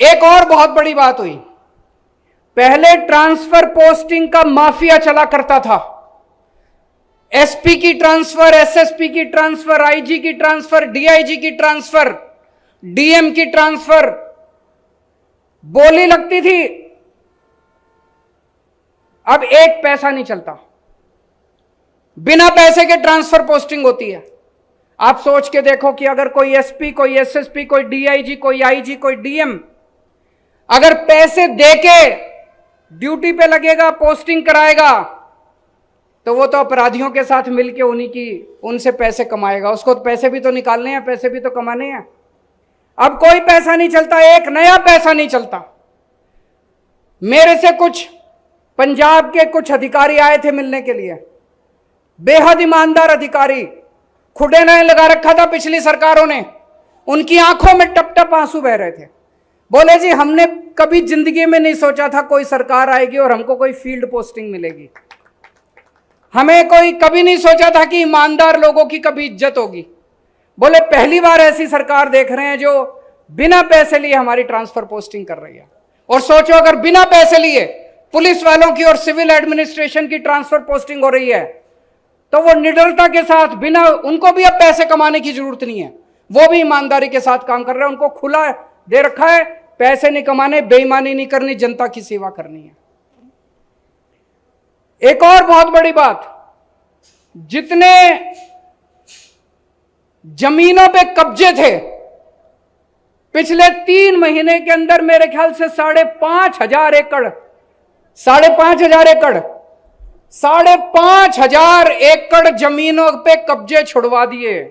एक और बहुत बड़ी बात हुई। पहले ट्रांसफर पोस्टिंग का माफिया चला करता था। एसपी की ट्रांसफर, एसएसपी की ट्रांसफर, आईजी की ट्रांसफर, डीआईजी की ट्रांसफर, डीएम की ट्रांसफर, बोली लगती थी। अब एक पैसा नहीं चलता, बिना पैसे के ट्रांसफर पोस्टिंग होती है। आप सोच के देखो कि अगर कोई एसपी, कोई एसएसपी, कोई डीआईजी, कोई आईजी, कोई डीएम अगर पैसे देके ड्यूटी पे लगेगा, पोस्टिंग कराएगा, तो वो तो अपराधियों के साथ मिलके उनसे पैसे कमाएगा। उसको पैसे भी तो निकालने हैं, पैसे भी तो कमाने हैं। अब कोई पैसा नहीं चलता, एक नया पैसा नहीं चलता। मेरे से कुछ पंजाब के कुछ अधिकारी आए थे मिलने के लिए, बेहद ईमानदार अधिकारी, खुडे नहीं लगा रखा था पिछली सरकारों ने, उनकी आंखों में टप टप आंसू बह रहे थे। बोले जी हमने कभी जिंदगी में नहीं सोचा था कोई सरकार आएगी और हमको कोई फील्ड पोस्टिंग मिलेगी। हमें कोई कभी नहीं सोचा था कि ईमानदार लोगों की कभी इज्जत होगी। बोले पहली बार ऐसी सरकार देख रहे हैं जो बिना पैसे लिए हमारी ट्रांसफर पोस्टिंग कर रही है। और सोचो अगर बिना पैसे लिए पुलिस वालों की और सिविल एडमिनिस्ट्रेशन की ट्रांसफर पोस्टिंग हो रही है, तो वो निडरता के साथ, बिना, उनको भी अब पैसे कमाने की जरूरत नहीं है, वो भी ईमानदारी के साथ काम कर रहे हैं। उनको खुला दे रखा है, पैसे नहीं कमाने, बेईमानी नहीं करनी, जनता की सेवा करनी है। एक और बहुत बड़ी बात, जितने जमीनों पे कब्जे थे पिछले 3 महीने के अंदर मेरे ख्याल से 5,500 एकड़ 5,500 एकड़ जमीनों पे कब्जे छुड़वा दिए।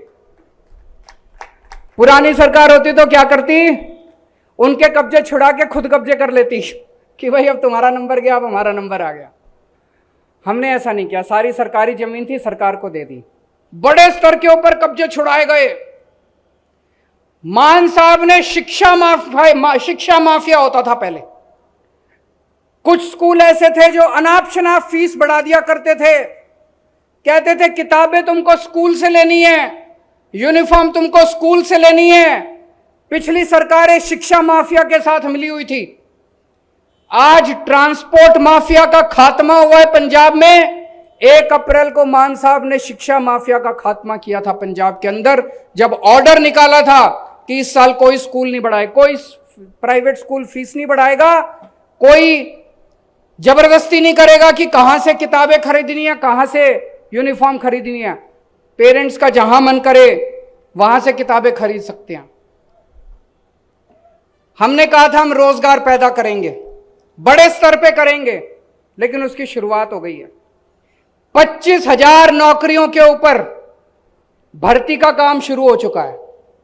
पुरानी सरकार होती तो क्या करती, उनके कब्जे छुड़ा के खुद कब्जे कर लेती कि भाई अब तुम्हारा नंबर गया, अब हमारा नंबर आ गया। हमने ऐसा नहीं किया, सारी सरकारी जमीन थी, सरकार को दे दी। बड़े स्तर के ऊपर कब्जे छुड़ाए गए। मान साहब ने शिक्षा माफिया होता था पहले। कुछ स्कूल ऐसे थे जो अनाप शनाप फीस बढ़ा दिया करते थे, कहते थे किताबें तुमको स्कूल से लेनी है, यूनिफॉर्म तुमको स्कूल से लेनी है। पिछली सरकारें शिक्षा माफिया के साथ मिली हुई थी। आज ट्रांसपोर्ट माफिया का खात्मा हुआ है पंजाब में। 1 अप्रैल को मान साहब ने शिक्षा माफिया का खात्मा किया था पंजाब के अंदर, जब ऑर्डर निकाला था कि इस साल कोई स्कूल नहीं बढ़ाए, कोई प्राइवेट स्कूल फीस नहीं बढ़ाएगा, कोई जबरदस्ती नहीं करेगा कि कहां से किताबें खरीदनी है, कहां से यूनिफॉर्म खरीदनी है। पेरेंट्स का जहां मन करे वहां से किताबें खरीद सकते हैं। हमने कहा था हम रोजगार पैदा करेंगे, बड़े स्तर पे करेंगे, लेकिन उसकी शुरुआत हो गई है। 25,000 नौकरियों के ऊपर भर्ती का काम शुरू हो चुका है।